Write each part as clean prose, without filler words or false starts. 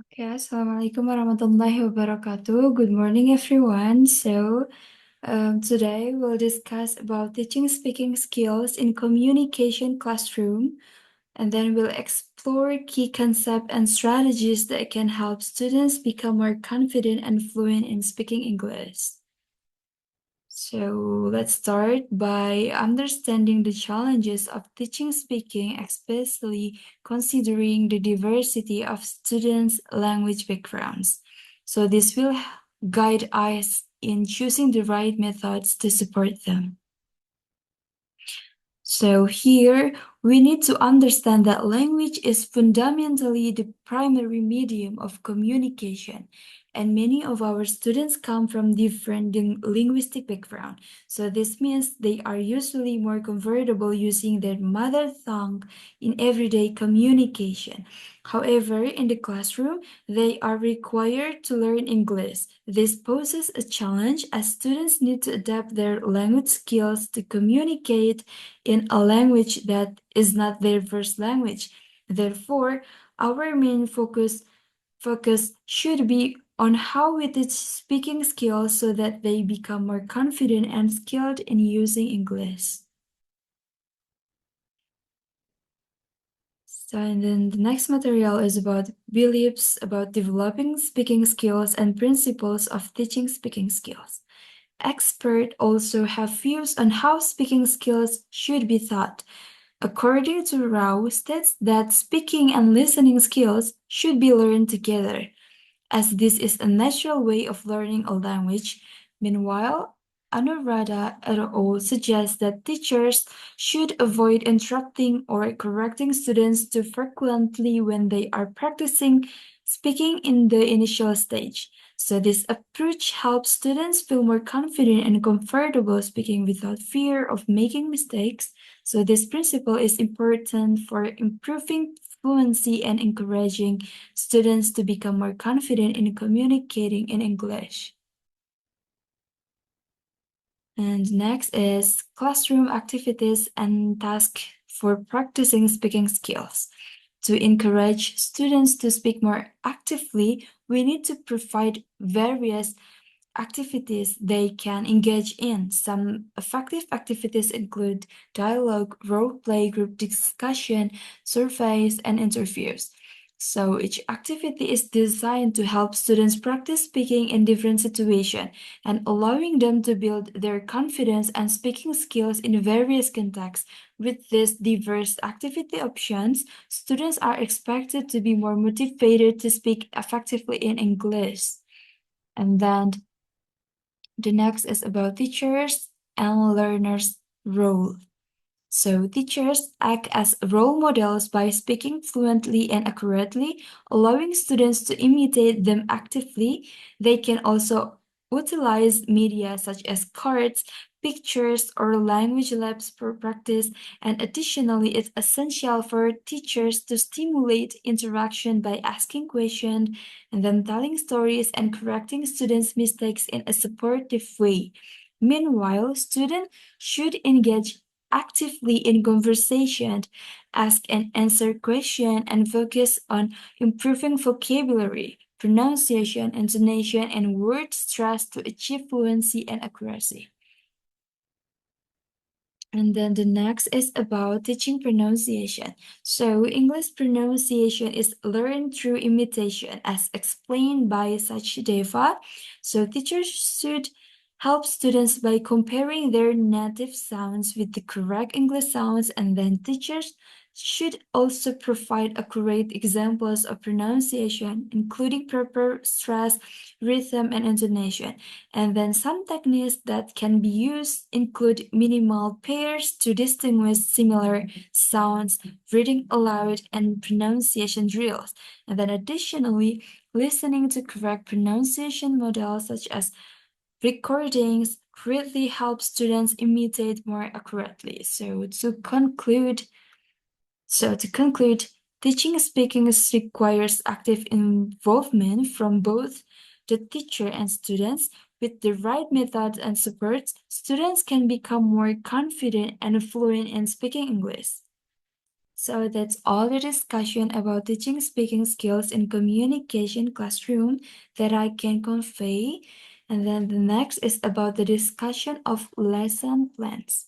Okay, Assalamualaikum warahmatullahi wabarakatuh. Good morning, everyone. Today we'll discuss about teaching speaking skills in communication classroom, and then we'll explore key concepts and strategies that can help students become more confident and fluent in speaking English. So let's start by understanding the challenges of teaching speaking, especially considering the diversity of students' language backgrounds. So this will guide us in choosing the right methods to support them. So here we need to understand that language is fundamentally the primary medium of communication, and many of our students come from different linguistic background. So this means they are usually more comfortable using their mother tongue in everyday communication. However, in the classroom, they are required to learn English. This poses a challenge as students need to adapt their language skills to communicate in a language that is not their first language. Therefore, our main focus should be on how we teach speaking skills so that they become more confident and skilled in using English. So, and then the next material is about beliefs about developing speaking skills and principles of teaching speaking skills. Experts also have views on how speaking skills should be taught. According to Rao, states that speaking and listening skills should be learned together, as this is a natural way of learning a language. Meanwhile, Anuradha et al. Suggests that teachers should avoid interrupting or correcting students too frequently when they are practicing speaking in the initial stage. So this approach helps students feel more confident and comfortable speaking without fear of making mistakes. So this principle is important for improving fluency and encouraging students to become more confident in communicating in English. And next is classroom activities and tasks for practicing speaking skills. To encourage students to speak more actively, we need to provide various activities they can engage in. Some effective activities include dialogue, role play, group discussion, surveys, and interviews. So each activity is designed to help students practice speaking in different situations and allowing them to build their confidence and speaking skills in various contexts. With these diverse activity options, students are expected to be more motivated to speak effectively in English. And then the next is about teachers and learners' role. So teachers act as role models by speaking fluently and accurately, allowing students to imitate them actively. They can also utilize media such as cards, pictures, or language labs for practice, and additionally, it's essential for teachers to stimulate interaction by asking questions and then telling stories and correcting students' mistakes in a supportive way. Meanwhile, students should engage actively in conversation, ask and answer questions, and focus on improving vocabulary, pronunciation, intonation, and word stress to achieve fluency and accuracy. And then the next is about teaching pronunciation. So English pronunciation is learned through imitation as explained by Sachdeva. So teachers should help students by comparing their native sounds with the correct English sounds, and then teachers should also provide accurate examples of pronunciation, including proper stress, rhythm, and intonation. And then some techniques that can be used include minimal pairs to distinguish similar sounds, reading aloud, and pronunciation drills. And then additionally, listening to correct pronunciation models such as recordings greatly help students imitate more accurately. To conclude, teaching speaking requires active involvement from both the teacher and students. With the right methods and supports, students can become more confident and fluent in speaking English. So that's all the discussion about teaching speaking skills in communication classroom that I can convey. And then the next is about the discussion of lesson plans.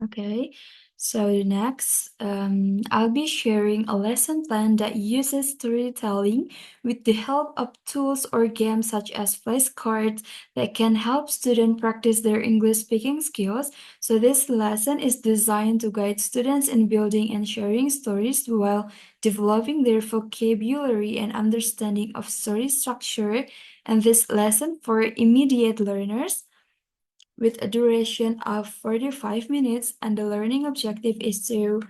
Okay, so next, I'll be sharing a lesson plan that uses storytelling with the help of tools or games such as flashcards that can help students practice their English speaking skills. So this lesson is designed to guide students in building and sharing stories while developing their vocabulary and understanding of story structure. And this lesson for immediate learners with a duration of 45 minutes, and the learning objective is to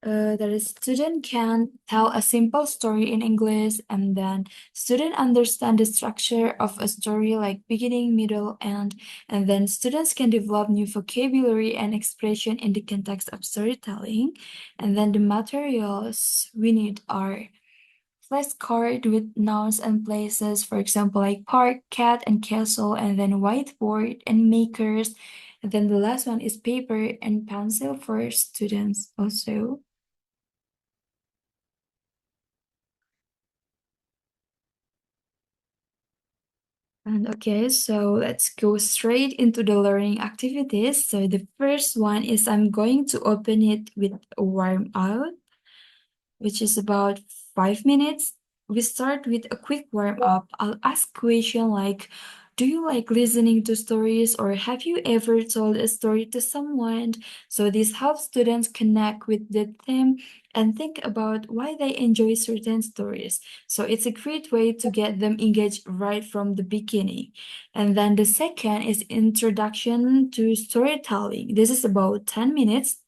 that a student can tell a simple story in English, and then student understand the structure of a story like beginning, middle, end, and then students can develop new vocabulary and expression in the context of storytelling. And then the materials we need are flashcard with nouns and places, for example, like park, cat, and castle, and then whiteboard and makers. And then the last one is paper and pencil for students also. And okay, so let's go straight into the learning activities. So the first one is I'm going to open it with a warm up, which is about 5 minutes. We start with a quick warm up. I'll ask question like, do you like listening to stories, or have you ever told a story to someone? So this helps students connect with the theme and think about why they enjoy certain stories. So it's a great way to get them engaged right from the beginning. And then the second is introduction to storytelling. This is about 10 minutes.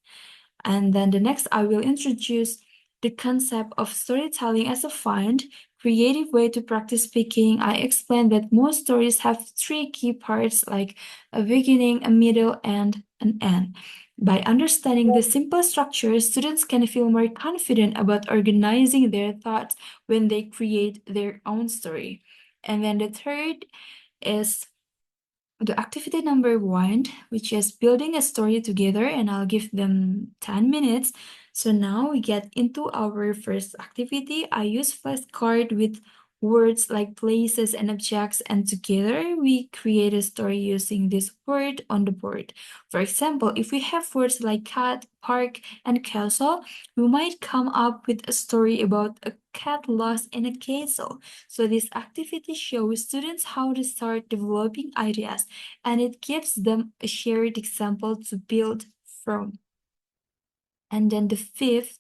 And then the next, I will introduce the concept of storytelling as a fun, creative way to practice speaking. I explained that most stories have three key parts like a beginning, a middle, and an end. By understanding the simple structure, students can feel more confident about organizing their thoughts when they create their own story. And then the third is the activity number one, which is building a story together, and I'll give them 10 minutes. So now we get into our first activity. I use flashcard with words like places and objects, and together we create a story using this word on the board. For example, if we have words like cat, park, and castle, we might come up with a story about a cat lost in a castle. So this activity shows students how to start developing ideas, and it gives them a shared example to build from. And then the fifth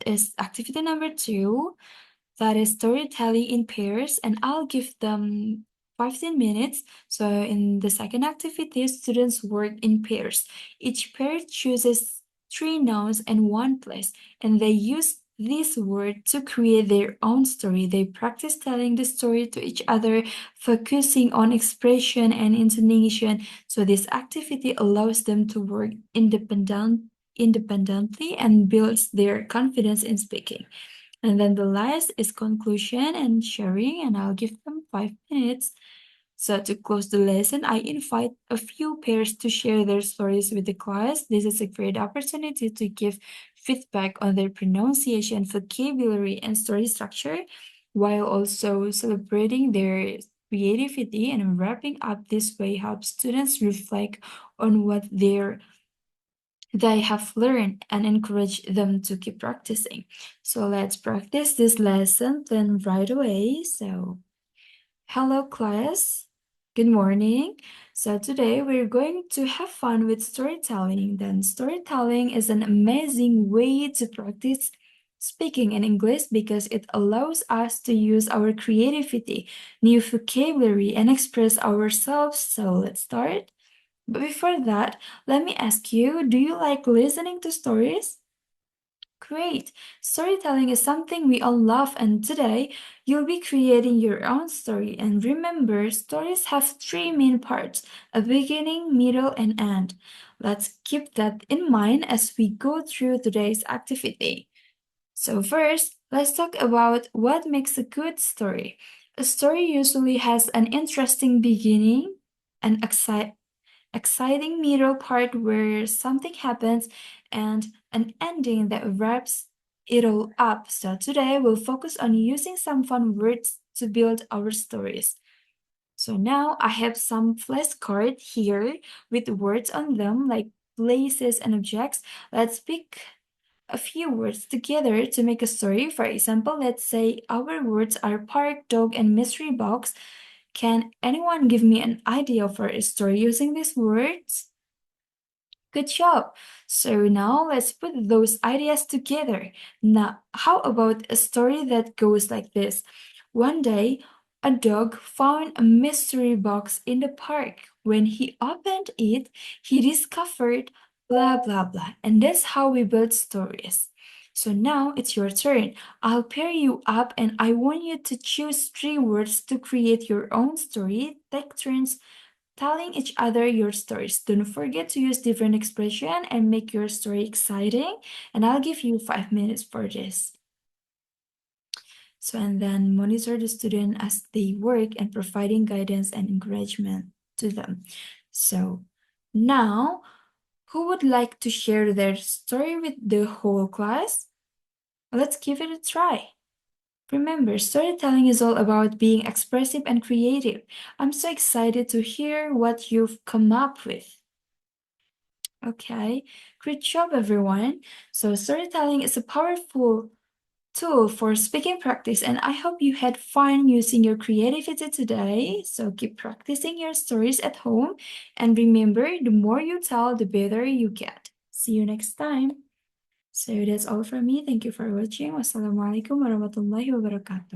is activity number two, that is storytelling in pairs, and I'll give them 15 minutes. So in the second activity, students work in pairs. Each pair chooses three nouns and one place, and they use this word to create their own story. They practice telling the story to each other, focusing on expression and intonation. So this activity allows them to work independently and builds their confidence in speaking. And then the last is conclusion and sharing, and I'll give them 5 minutes. So to close the lesson, I invite a few pairs to share their stories with the class. This is a great opportunity to give feedback on their pronunciation, vocabulary, and story structure, while also celebrating their creativity. And wrapping up this way helps students reflect on what they have learned and encourage them to keep practicing. So let's practice this lesson then right away. So, hello class. Good morning. So today we're going to have fun with storytelling. Then storytelling is an amazing way to practice speaking in English because it allows us to use our creativity, new vocabulary, and express ourselves. So let's start. But before that, let me ask you, do you like listening to stories? Great! Storytelling is something we all love, and today you'll be creating your own story. And remember, stories have three main parts: a beginning, middle, and end. Let's keep that in mind as we go through today's activity. So, first, let's talk about what makes a good story. A story usually has an interesting beginning, an exciting middle part where something happens, and an ending that wraps it all up. So today we'll focus on using some fun words to build our stories. So now I have some flashcards here with words on them like places and objects. Let's pick a few words together to make a story. For example, let's say our words are park, dog, and mystery box. Can anyone give me an idea for a story using these words? Good job. So now let's put those ideas together. Now, how about a story that goes like this? One day, a dog found a mystery box in the park. When he opened it, he discovered blah blah blah. And that's how we build stories. So now it's your turn. I'll pair you up and I want you to choose three words to create your own story. Take turns telling each other your stories. Don't forget to use different expression and make your story exciting. And I'll give you 5 minutes for this. So, and then monitor the student as they work and providing guidance and encouragement to them. So now, who would like to share their story with the whole class? Let's give it a try. Remember, storytelling is all about being expressive and creative. I'm so excited to hear what you've come up with. Okay, great job, everyone. So, storytelling is a powerful tool for speaking practice, and I hope you had fun using your creativity today. So, keep practicing your stories at home, and remember, the more you tell, the better you get. See you next time. So, that's all from me. Thank you for watching. Wassalamualaikum warahmatullahi wabarakatuh.